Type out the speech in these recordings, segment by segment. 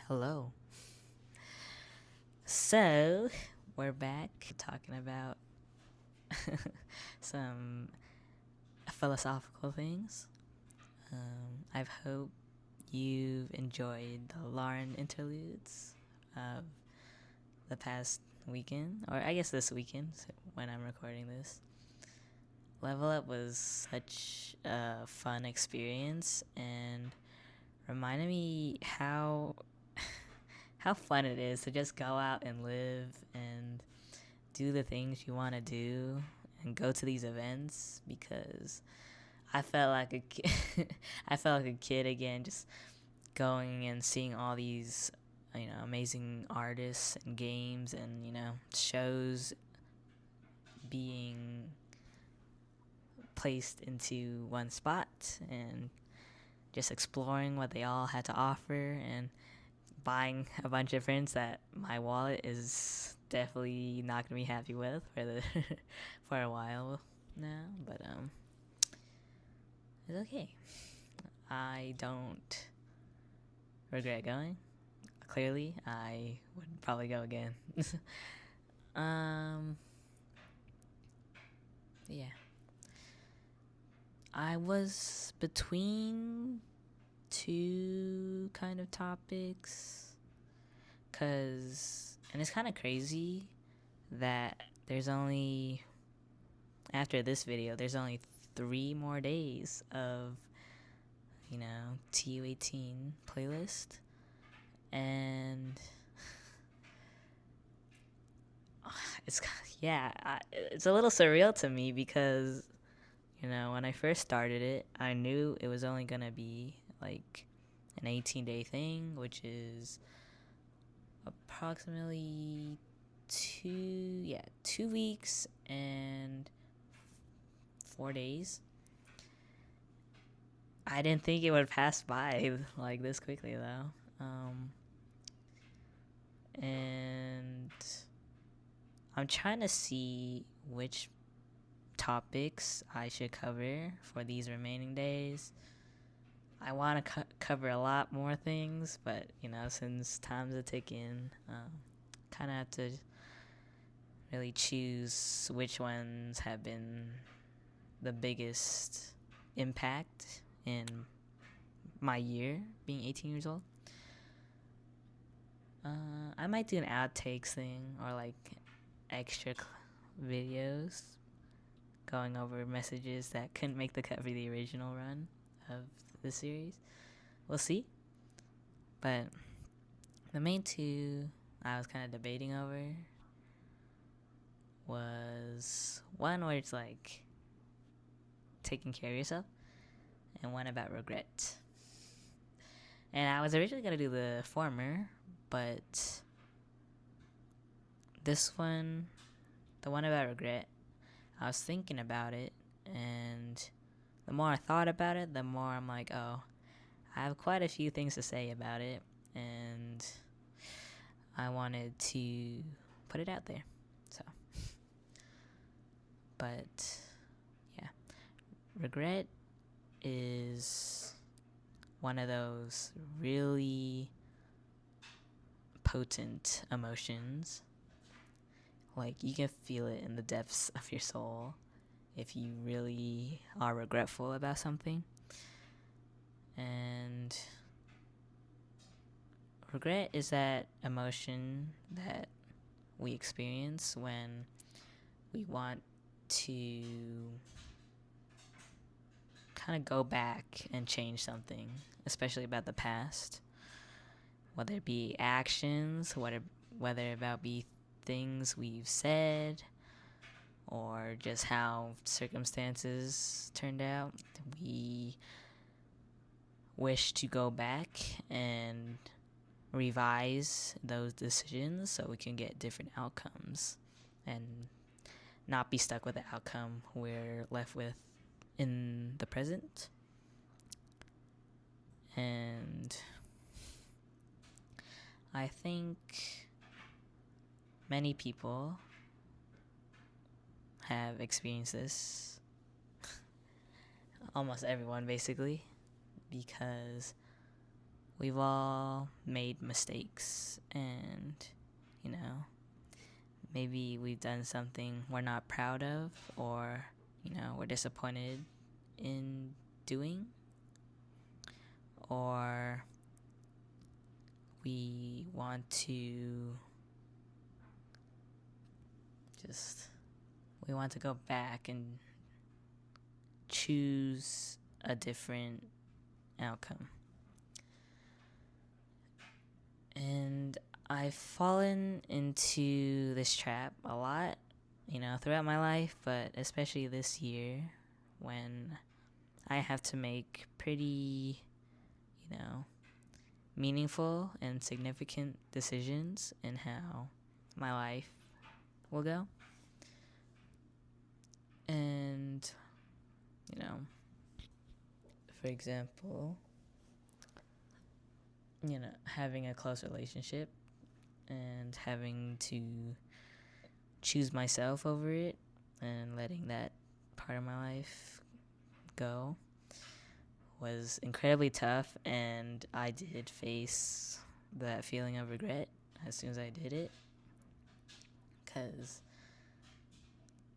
Hello. So, we're back talking about some philosophical things. I hope you've enjoyed the Lauren interludes of the past weekend, or I guess this weekend when I'm recording this. Level Up was such a fun experience and reminded me how fun it is to just go out and live and do the things you want to do and go to these events because I felt like a kid. I felt like a kid again, just going and seeing all these amazing artists and games and shows being placed into one spot and just exploring what they all had to offer and buying a bunch of prints that my wallet is definitely not gonna be happy with for the for a while now, but it's okay. I don't regret going. Clearly, I would probably go again. um, yeah, I was between two kind of topics, and it's kind of crazy that there's only after this video, there's only 3 more days of, TU18 playlist. And it's, it's a little surreal to me because, when I first started it, I knew it was only going to be like an 18-day thing, which is approximately 2 weeks and 4 days. I didn't think it would pass by like this quickly though. And I'm trying to see which topics I should cover for these remaining days. I want to cover a lot more things, but since time's a ticking, kind of have to really choose which ones have been the biggest impact in my year being 18 years old. I might do an outtakes thing or like extra videos going over messages that couldn't make the cut for the original run of the series. We'll see. But the main two I was kind of debating over was one where it's like taking care of yourself and one about regret. And I was originally going to do the former, but this one, the one about regret, I was thinking about it, and the more I thought about it, the more I'm like, oh, I have quite a few things to say about it, and I wanted to put it out there. So, but yeah, regret is one of those really potent emotions. Like, you can feel it in the depths of your soul if you really are regretful about something. And regret is that emotion that we experience when we want to kind of go back and change something, especially about the past, whether it be actions, whether it about be things we've said, or just how circumstances turned out. We wish to go back and revise those decisions so we can get different outcomes and not be stuck with the outcome we're left with in the present. And I think many people have experienced this. Almost everyone, basically, because we've all made mistakes, and you know, maybe we've done something we're not proud of, or we're disappointed in doing, or we want to just we want to go back and choose a different outcome. And I've fallen into this trap a lot, throughout my life, but especially this year when I have to make pretty, meaningful and significant decisions in how my life will go. And, for example, having a close relationship and having to choose myself over it and letting that part of my life go was incredibly tough, and I did face that feeling of regret as soon as I did it, because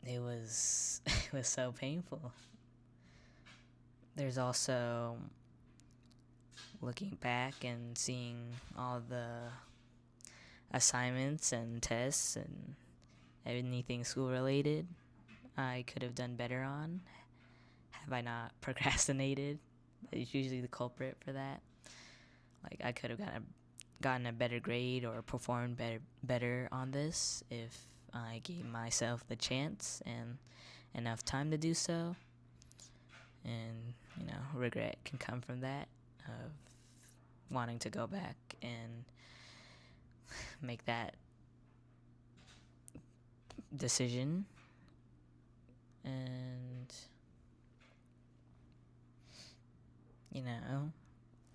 it was it was so painful. There's also looking back and seeing all the assignments and tests and anything school related I could have done better on. Have I not procrastinated? It's usually the culprit for that. Like, I could have gotten a better grade or performed better on this if I gave myself the chance and enough time to do so. And, regret can come from that, of wanting to go back and make that decision. And,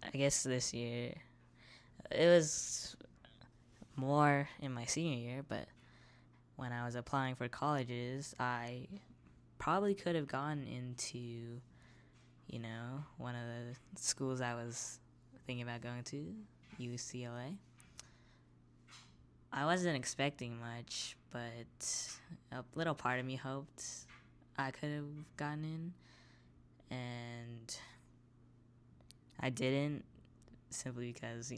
I guess this year, it was more in my senior year, but when I was applying for colleges, I probably could have gone into, one of the schools I was thinking about going to, UCLA. I wasn't expecting much, but a little part of me hoped I could have gotten in, and I didn't, simply because,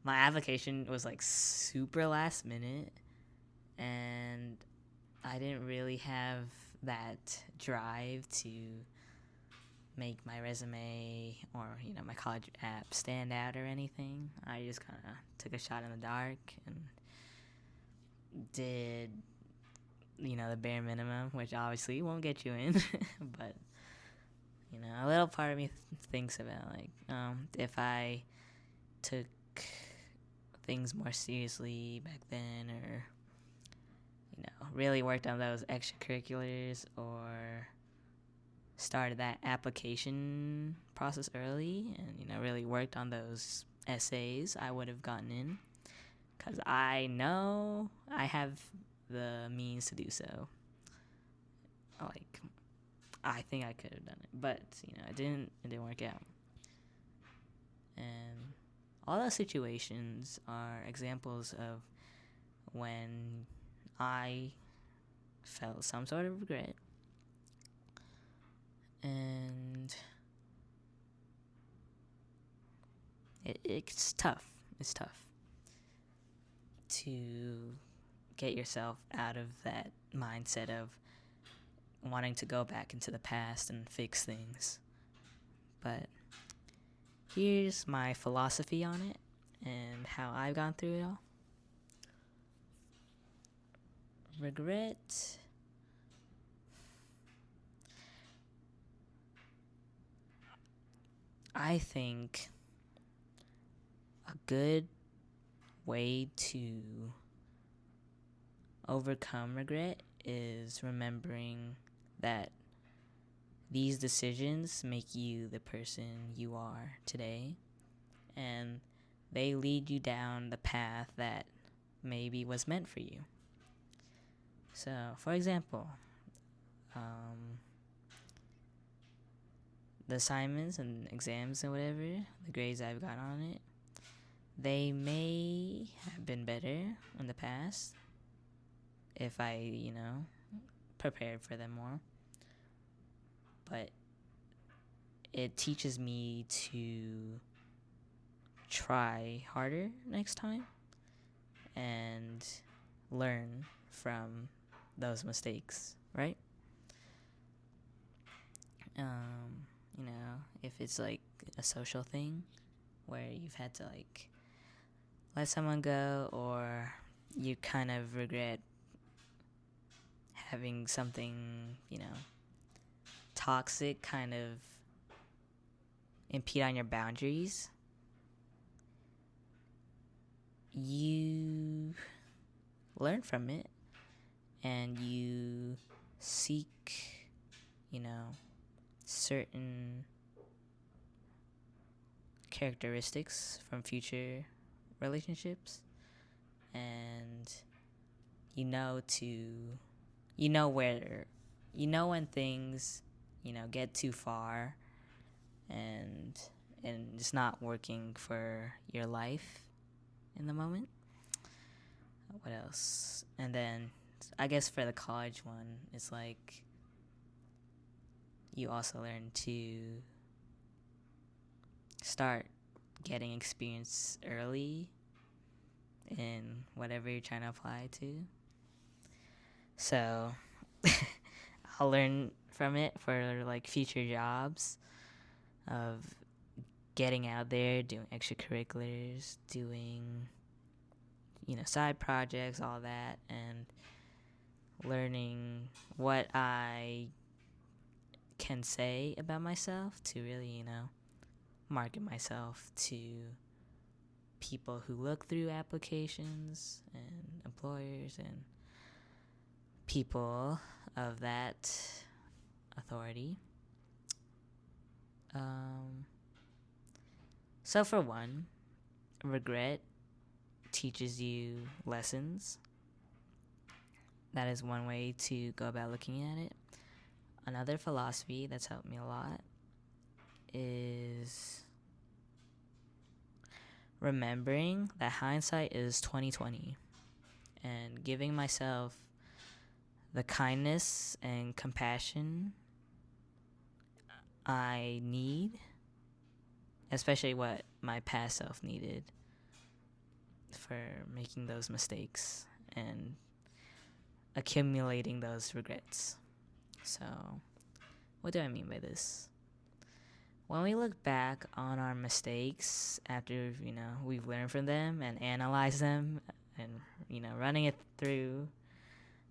my application was like super last minute, and I didn't really have that drive to make my resume or, my college app stand out or anything. I just kind of took a shot in the dark and did, the bare minimum, which obviously won't get you in, but, a little part of me thinks about, like, if I took things more seriously back then, or, really worked on those extracurriculars, or started that application process early and, really worked on those essays, I would have gotten in. Because I know I have the means to do so. Like, I think I could have done it. But, it didn't work out. And all those situations are examples of when I felt some sort of regret. And it's tough. It's tough to get yourself out of that mindset of wanting to go back into the past and fix things. But here's my philosophy on it and how I've gone through it all. Regret. I think a good way to overcome regret is remembering that these decisions make you the person you are today, and they lead you down the path that maybe was meant for you. So, for example, the assignments and exams and whatever, the grades I've got on it, they may have been better in the past if I, prepared for them more. But it teaches me to try harder next time and learn from those mistakes, right? If it's like a social thing where you've had to like let someone go, or you kind of regret having something, toxic kind of impede on your boundaries, you learn from it and you seek, certain characteristics from future relationships, and when things get too far and it's not working for your life in the moment. What else? And then I guess for the college one, it's like you also learn to start getting experience early in whatever you're trying to apply to. So I'll learn from it for like future jobs of getting out there, doing extracurriculars, doing side projects, all that, and learning what I can say about myself to really, market myself to people who look through applications and employers and people of that authority. So for one, regret teaches you lessons. That is one way to go about looking at it. Another philosophy that's helped me a lot is remembering that hindsight is 20/20, and giving myself the kindness and compassion I need, especially what my past self needed for making those mistakes and accumulating those regrets. So, what do I mean by this? When we look back on our mistakes after, we've learned from them and analyzed them and, running it through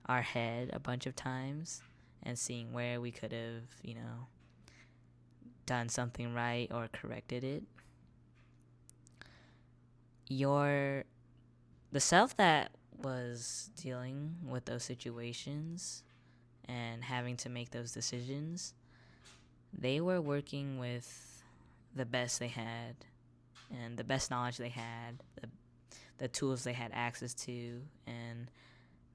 our head a bunch of times and seeing where we could have, done something right or corrected it, the self that was dealing with those situations and having to make those decisions, they were working with the best they had and the best knowledge they had, the tools they had access to, and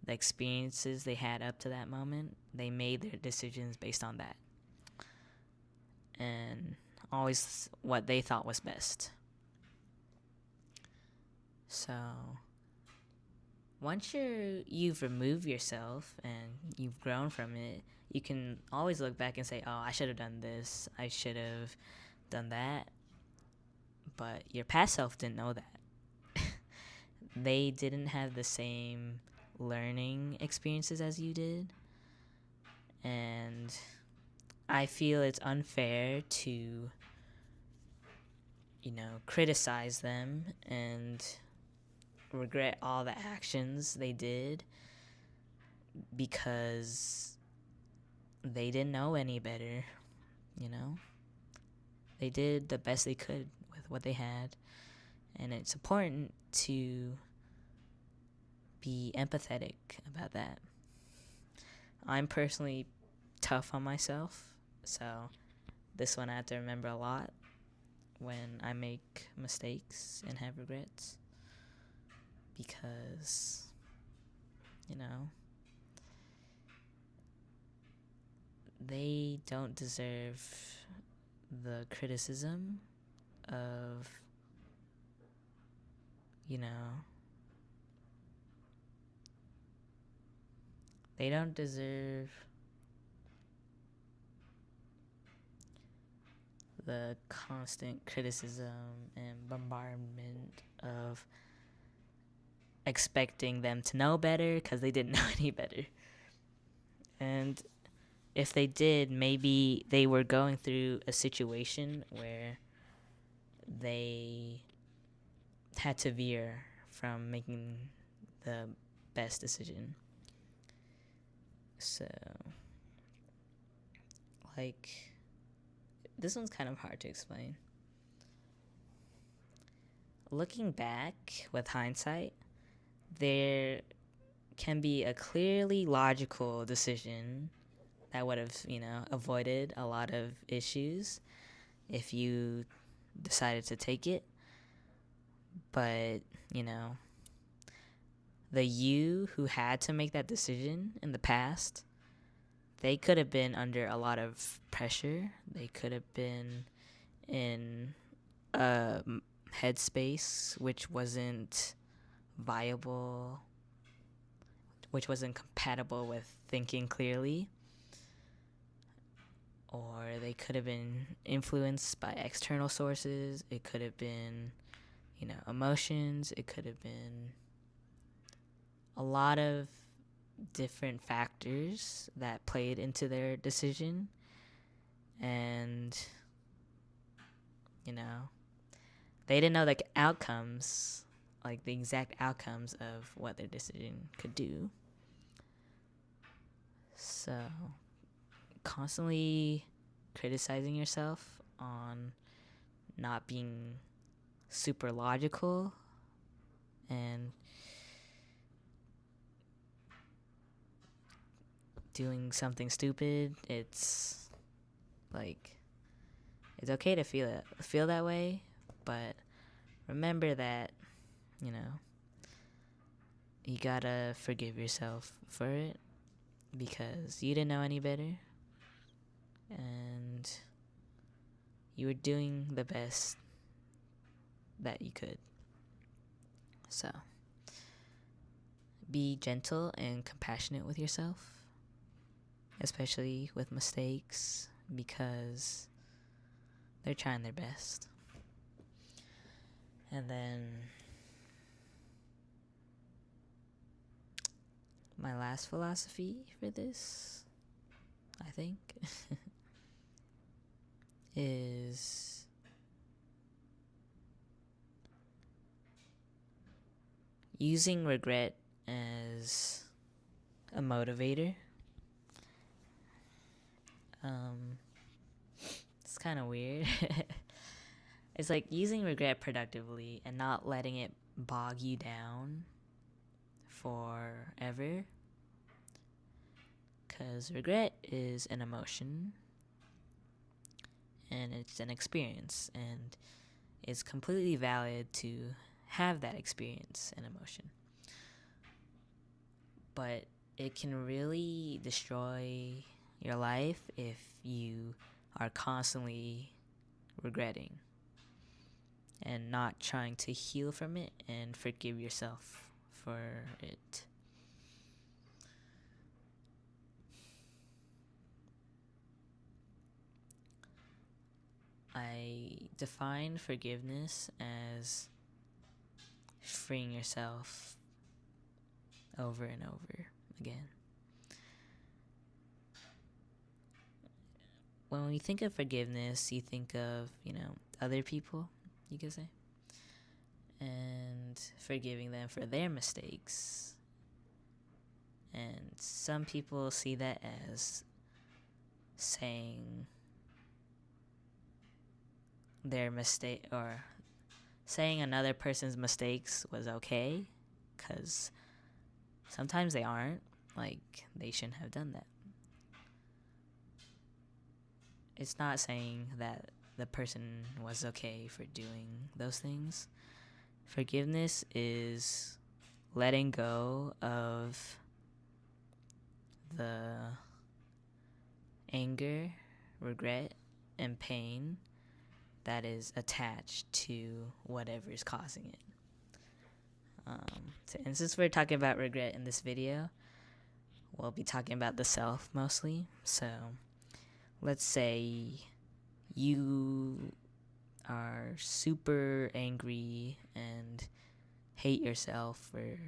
the experiences they had up to that moment. They made their decisions based on that and always what they thought was best. So once you've removed yourself and you've grown from it, you can always look back and say, oh, I should have done this, I should have done that. But your past self didn't know that. They didn't have the same learning experiences as you did. And I feel it's unfair to, criticize them and regret all the actions they did because they didn't know any better. They did the best they could with what they had, and it's important to be empathetic about that. I'm personally tough on myself, so this one I have to remember a lot when I make mistakes and have regrets, because they don't deserve the criticism of you know, they don't deserve the constant criticism and bombardment of expecting them to know better because they didn't know any better. And if they did, maybe they were going through a situation where they had to veer from making the best decision. So, like, this one's kind of hard to explain. Looking back with hindsight, there can be a clearly logical decision that would have, avoided a lot of issues if you decided to take it. But, the you who had to make that decision in the past, they could have been under a lot of pressure. They could have been in a headspace which wasn't viable, which wasn't compatible with thinking clearly. Or they could have been influenced by external sources. It could have been, emotions. It could have been a lot of different factors that played into their decision. And, they didn't know the outcomes, like the exact outcomes of what their decision could do. So, constantly criticizing yourself on not being super logical and doing something stupid, it's like, it's okay to feel that way, but remember that, you gotta forgive yourself for it because you didn't know any better and you were doing the best that you could. So, be gentle and compassionate with yourself, especially with mistakes, because they're trying their best. And then my last philosophy for this, I think, is using regret as a motivator. It's kind of weird. It's like using regret productively and not letting it bog you down forever. Because regret is an emotion and it's an experience, and it's completely valid to have that experience and emotion. But it can really destroy your life if you are constantly regretting and not trying to heal from it and forgive yourself for it. I define forgiveness as freeing yourself over and over again. When we think of forgiveness, you think of, other people, you could say, and forgiving them for their mistakes. And some people see that as saying their mistake, or saying another person's mistakes was okay, because sometimes they aren't. Like, they shouldn't have done that. It's not saying that the person was okay for doing those things. Forgiveness is letting go of the anger, regret, and pain that is attached to whatever is causing it. And since we're talking about regret in this video, we'll be talking about the self mostly. So let's say you are super angry and hate yourself for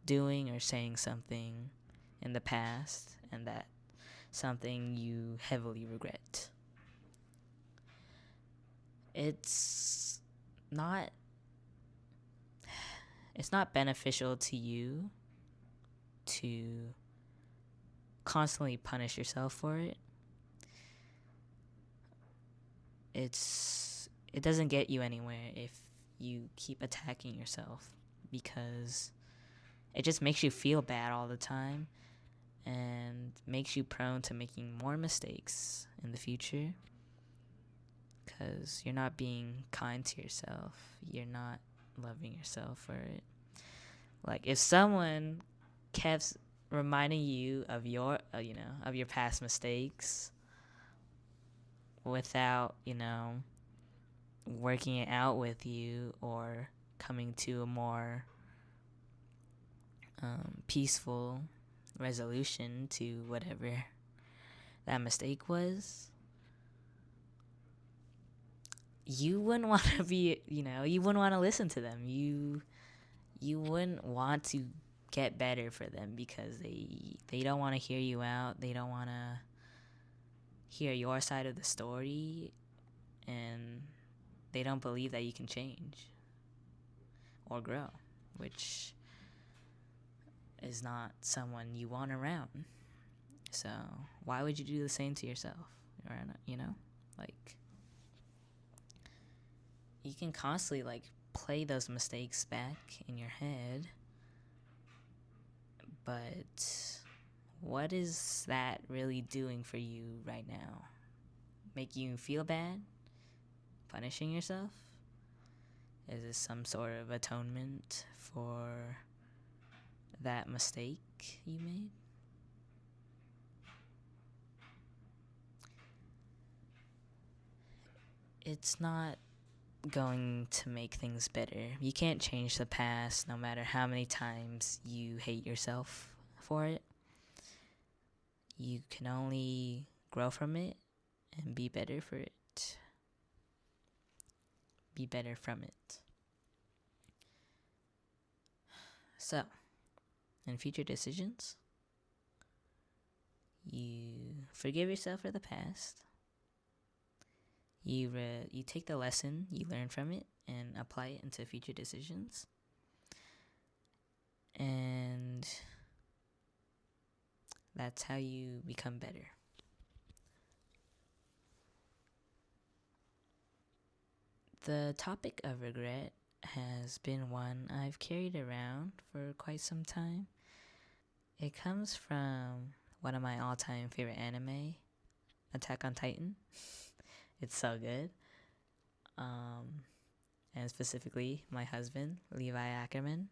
doing or saying something in the past, and that something you heavily regret. It's not beneficial to you to constantly punish yourself for it. It doesn't get you anywhere if you keep attacking yourself, because it just makes you feel bad all the time and makes you prone to making more mistakes in the future, because you're not being kind to yourself. You're not loving yourself for it. Like, if someone kept reminding you of your of your past mistakes without working it out with you or coming to a more peaceful resolution to whatever that mistake was, you wouldn't want to be you wouldn't want to listen to them. You wouldn't want to get better for them, because they don't want to hear you out. They don't want to hear your side of the story, and they don't believe that you can change or grow, which is not someone you want around. So why would you do the same to yourself? Or like, you can constantly play those mistakes back in your head, but what is that really doing for you right now? Making you feel bad? Punishing yourself? Is this some sort of atonement for that mistake you made? It's not going to make things better. You can't change the past no matter how many times you hate yourself for it. You can only grow from it and be better for it. Be better from it. So, in future decisions, you forgive yourself for the past. You take the lesson you learn from it and apply it into future decisions. And that's how you become better. The topic of regret has been one I've carried around for quite some time. It comes from one of my all-time favorite anime, Attack on Titan. It's so good. And specifically, my husband, Levi Ackerman.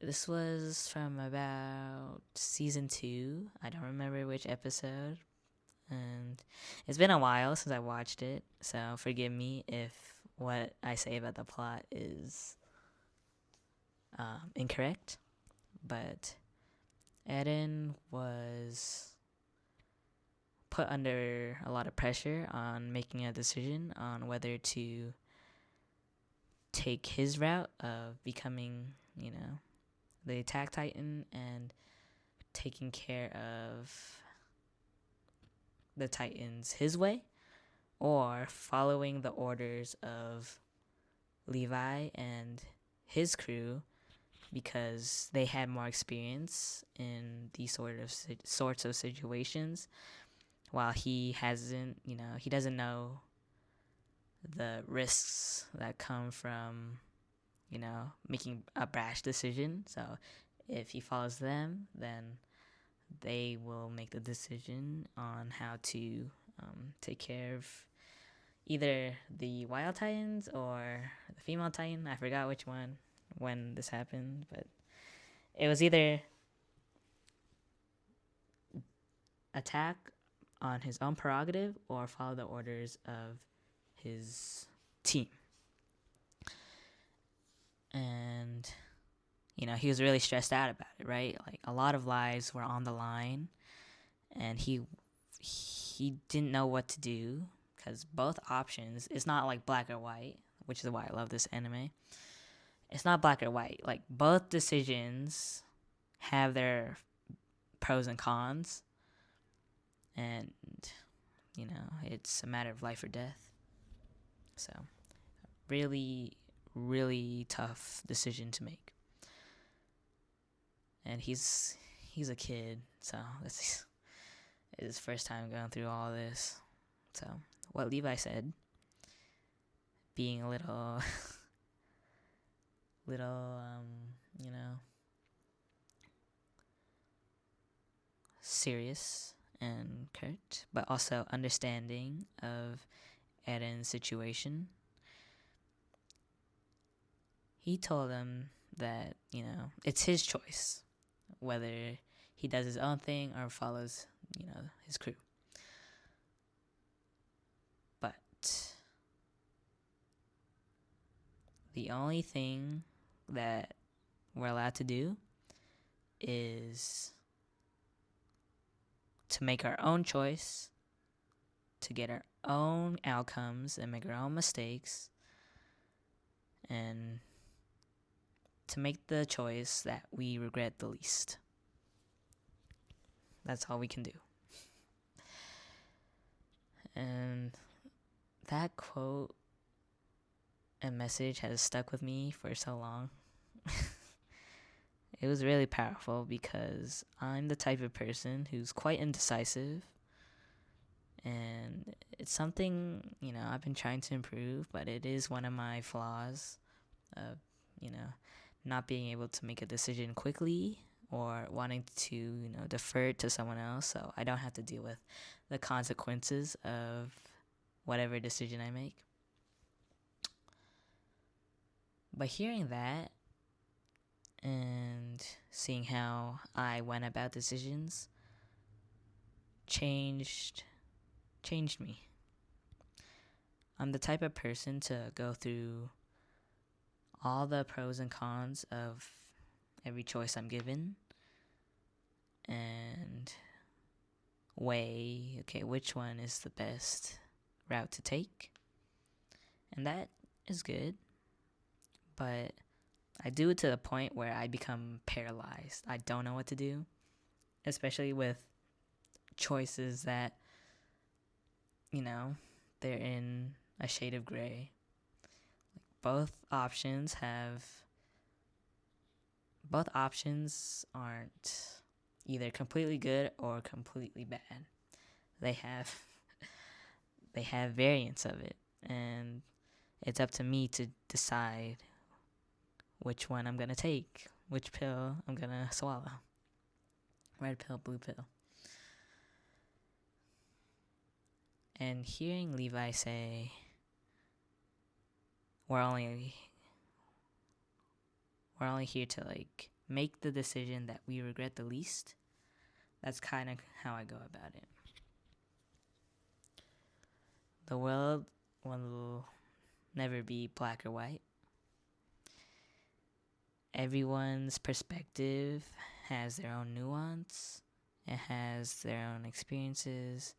This was from about season 2. I don't remember which episode. And it's been a while since I watched it, so forgive me if what I say about the plot is incorrect. But Eren was put under a lot of pressure on making a decision on whether to take his route of becoming, the Attack Titan and taking care of the Titans his way, or following the orders of Levi and his crew, because they had more experience in these sorts of situations, while he hasn't. He doesn't know the risks that come from making a brash decision. So if he follows them, then they will make the decision on how to take care of either the wild Titans or the female Titan. I forgot which one when this happened, but it was either attack on his own prerogative or follow the orders of his team. And he was really stressed out about it, right? Like a lot of lives were on the line, and he didn't know what to do because both options. It's not like black or white, which is why I love this anime. It's not black or white. Like both decisions have their pros and cons, and it's a matter of life or death. So, really, really tough decision to make. And he's a kid, so this is his first time going through all this. So, what Levi said, being a little, you know, serious and curt, but also understanding of Eren's situation. He told him that, it's his choice whether he does his own thing or follows, his crew. But the only thing that we're allowed to do is to make our own choice, to get our own outcomes and make our own mistakes, and to make the choice that we regret the least. That's all we can do. And that quote and message has stuck with me for so long. It was really powerful because I'm the type of person who's quite indecisive, and it's something, I've been trying to improve, but it is one of my flaws of, not being able to make a decision quickly or wanting to, defer to someone else so I don't have to deal with the consequences of whatever decision I make. But hearing that and seeing how I went about decisions changed me. I'm the type of person to go through all the pros and cons of every choice I'm given and weigh, okay, which one is the best route to take. And that is good, but I do it to the point where I become paralyzed. I don't know what to do, especially with choices that, they're in a shade of gray. Both options aren't either completely good or completely bad. They have variants of it, and it's up to me to decide which one I'm gonna take, which pill I'm gonna swallow. Red pill, blue pill. And hearing Levi say, we're only here to make the decision that we regret the least. That's kind of how I go about it. The world will never be black or white. Everyone's perspective has their own nuance. It has their own experiences.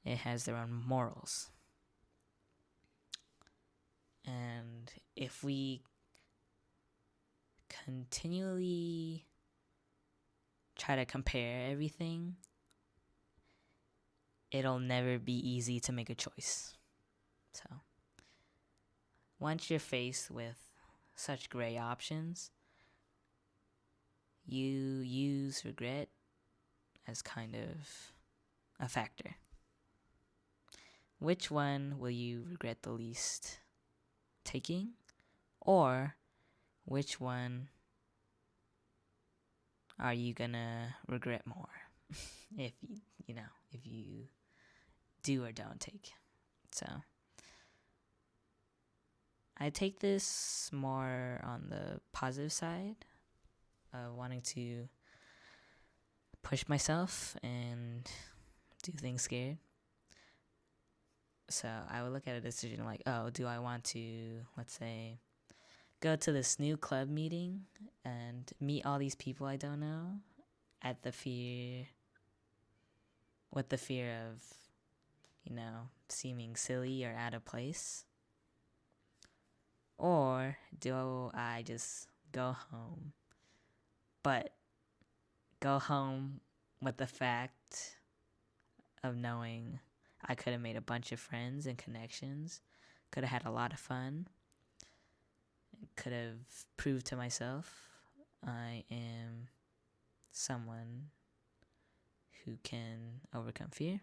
It has their own morals. And if we continually try to compare everything, it'll never be easy to make a choice. So, once you're faced with such gray options, you use regret as kind of a factor. Which one will you regret the least taking? Or which one are you gonna regret more if you do or don't take? So I take this more on the positive side of wanting to push myself and do things scared. So I would look at a decision like, oh, do I want to, let's say, go to this new club meeting and meet all these people I don't know at the fear with the fear of, seeming silly or out of place? Or do I just go home, but go home with the fact of knowing I could have made a bunch of friends and connections, could have had a lot of fun, could have proved to myself I am someone who can overcome fear?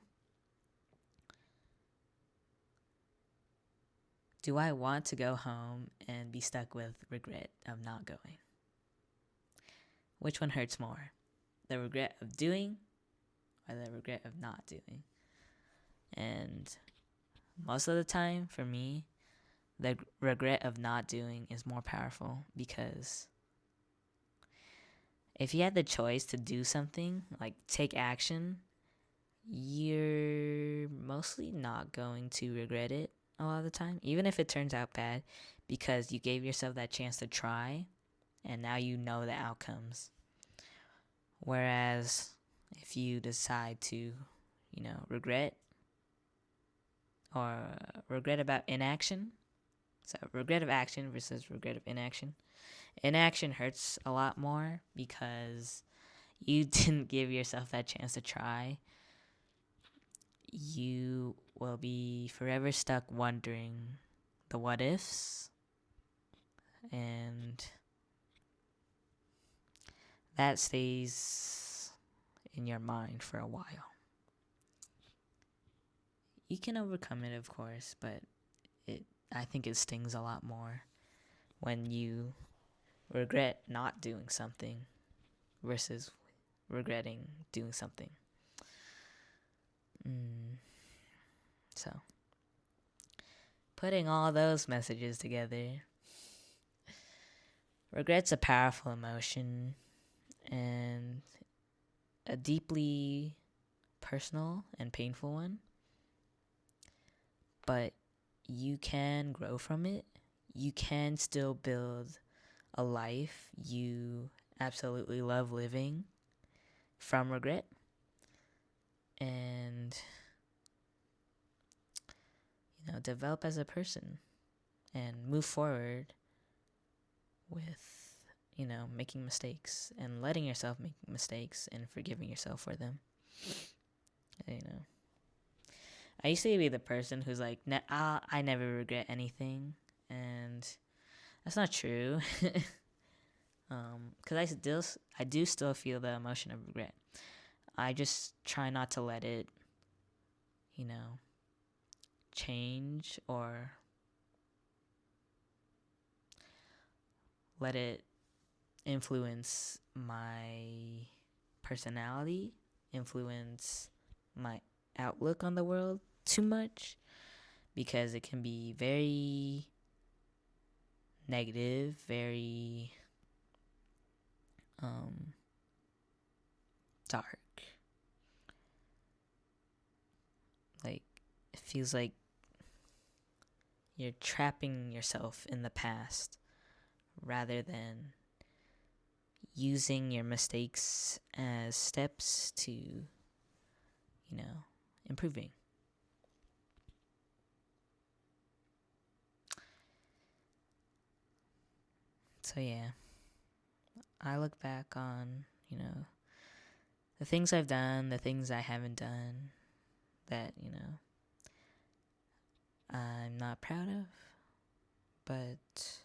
Do I want to go home and be stuck with regret of not going? Which one hurts more? The regret of doing or the regret of not doing? And most of the time, for me, the regret of not doing is more powerful, because if you had the choice to do something, like take action, you're mostly not going to regret it a lot of the time, even if it turns out bad, because you gave yourself that chance to try and now you know the outcomes. Whereas if you decide to, regret or regret about inaction, so regret of action versus regret of inaction. Inaction hurts a lot more because you didn't give yourself that chance to try. You will be forever stuck wondering the what ifs, and that stays in your mind for a while. You can overcome it, of course, but I think it stings a lot more when you regret not doing something versus regretting doing something. So, putting all those messages together, regret's a powerful emotion and a deeply personal and painful one. But you can grow from it. You can still build a life you absolutely love living from regret. And, develop as a person and move forward with, making mistakes and letting yourself make mistakes and forgiving yourself for them. I used to be the person who's like, I never regret anything, and that's not true. Because I do still feel the emotion of regret. I just try not to let it, change or let it influence my personality, influence my outlook on the world too much, because it can be very negative, very dark. Like, it feels like you're trapping yourself in the past rather than using your mistakes as steps to, improving. So yeah, I look back on, the things I've done, the things I haven't done that, I'm not proud of, but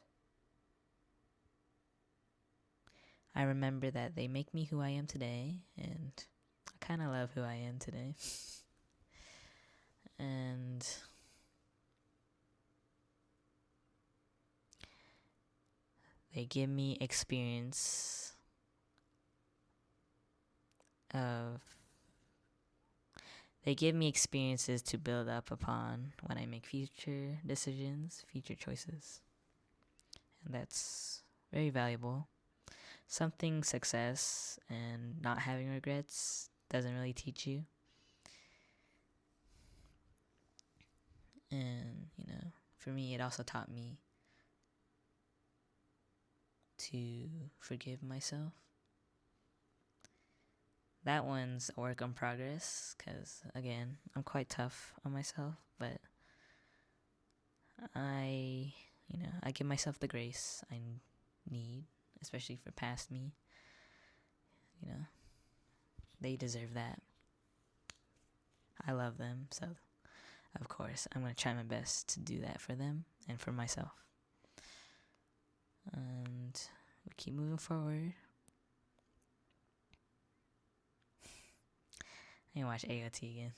I remember that they make me who I am today, and I kind of love who I am today. And they give me experience they give me experiences to build up upon when I make future decisions, future choices. And that's very valuable. Something success and not having regrets doesn't really teach you. And, for me, it also taught me to forgive myself. That one's a work in progress because, again, I'm quite tough on myself, but I give myself the grace I need, especially for past me. They deserve that. I love them, so of course I'm going to try my best to do that for them and for myself. And we keep moving forward. I need to watch AOT again.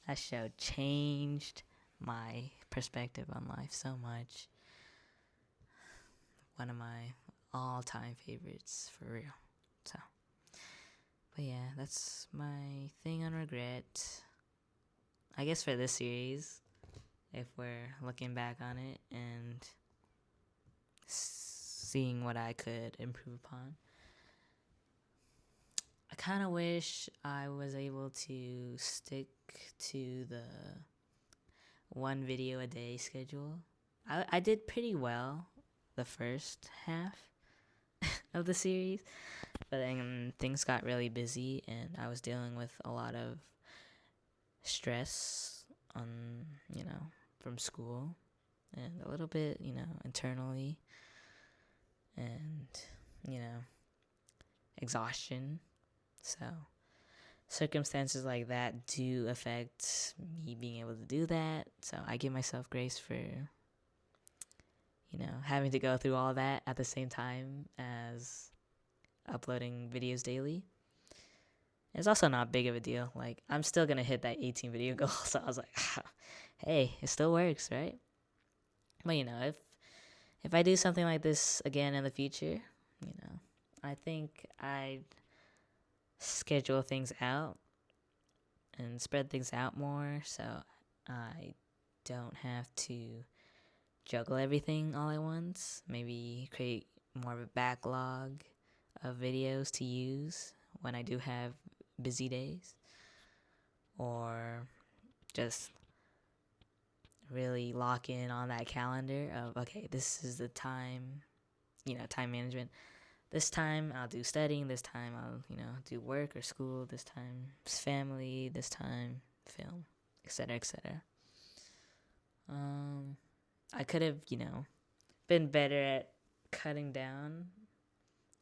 That show changed my perspective on life so much. One of my all-time favorites, for real. So, but yeah, that's my thing on regret. I guess for this series, if we're looking back on it and seeing what I could improve upon, I kind of wish I was able to stick to the 1 video a day schedule. I did pretty well the first half of the series, but then things got really busy and I was dealing with a lot of stress on, from school and a little bit, internally, and, exhaustion. So circumstances like that do affect me being able to do that. So I give myself grace for, having to go through all that at the same time as uploading videos daily. It's also not big of a deal. Like, I'm still going to hit that 18 video goal. So I was like, hey, it still works, right? But, if I do something like this again in the future, I think I'd schedule things out and spread things out more so I don't have to juggle everything all at once. Maybe create more of a backlog of videos to use when I do have busy days, or just really lock in on that calendar of, okay, this is the time, time management. This time I'll do studying, this time I'll, do work or school, this time family, this time film, etc., etc. I could have, been better at cutting down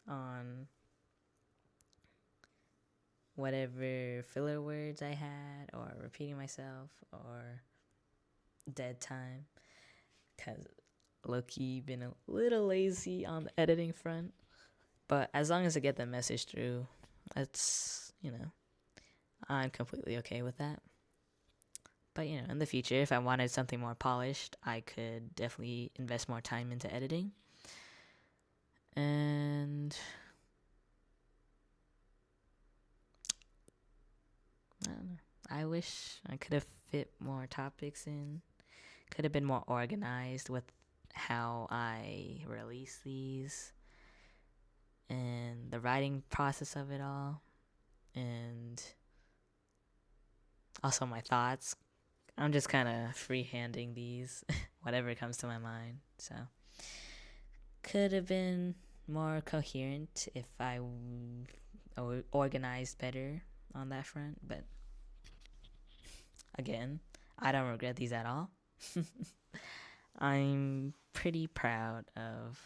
on whatever filler words I had, or repeating myself, or dead time, because low-key been a little lazy on the editing front. But as long as I get the message through, that's, I'm completely okay with that. But, in the future, if I wanted something more polished, I could definitely invest more time into editing. And I don't know. I wish I could have fit more topics in. Could have been more organized with how I release these and the writing process of it all. And also my thoughts. I'm just kind of freehanding these, whatever comes to my mind. So, could have been more coherent if I organized better on that front. But, again, I don't regret these at all. I'm pretty proud of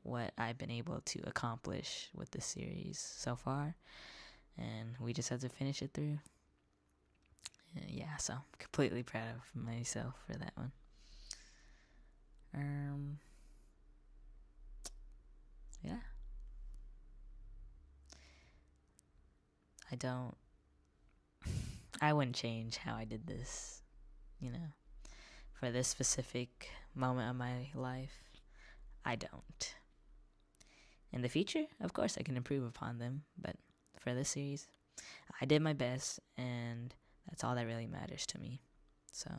what I've been able to accomplish with this series so far. And we just have to finish it through. Yeah, so completely proud of myself for that one. Yeah. I wouldn't change how I did this, for this specific moment of my life. I don't. In the future, of course, I can improve upon them, but for this series, I did my best, and that's all that really matters to me. So,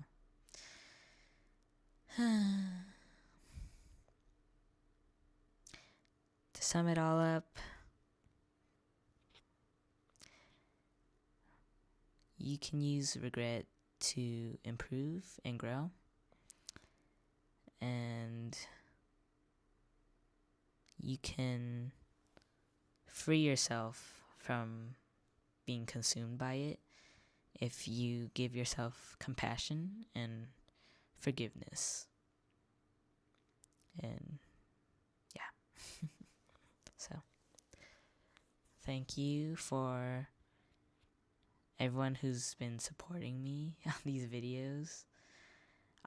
to sum it all up, you can use regret to improve and grow. And you can free yourself from being consumed by it if you give yourself compassion and forgiveness. And yeah. So, thank you for everyone who's been supporting me on these videos.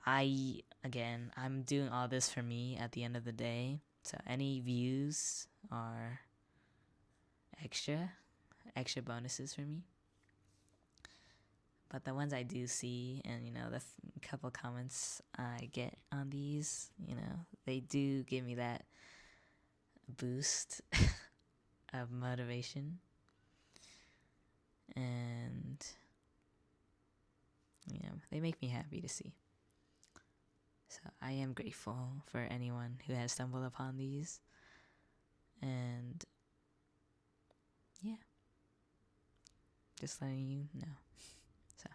I'm doing all this for me at the end of the day. So any views are extra bonuses for me. But the ones I do see, and the couple comments I get on these, they do give me that boost of motivation. And they make me happy to see. So I am grateful for anyone who has stumbled upon these. And yeah, just letting you know. So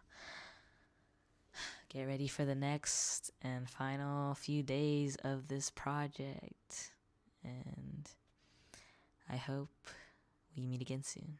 get ready for the next and final few days of this project. And I hope we meet again soon.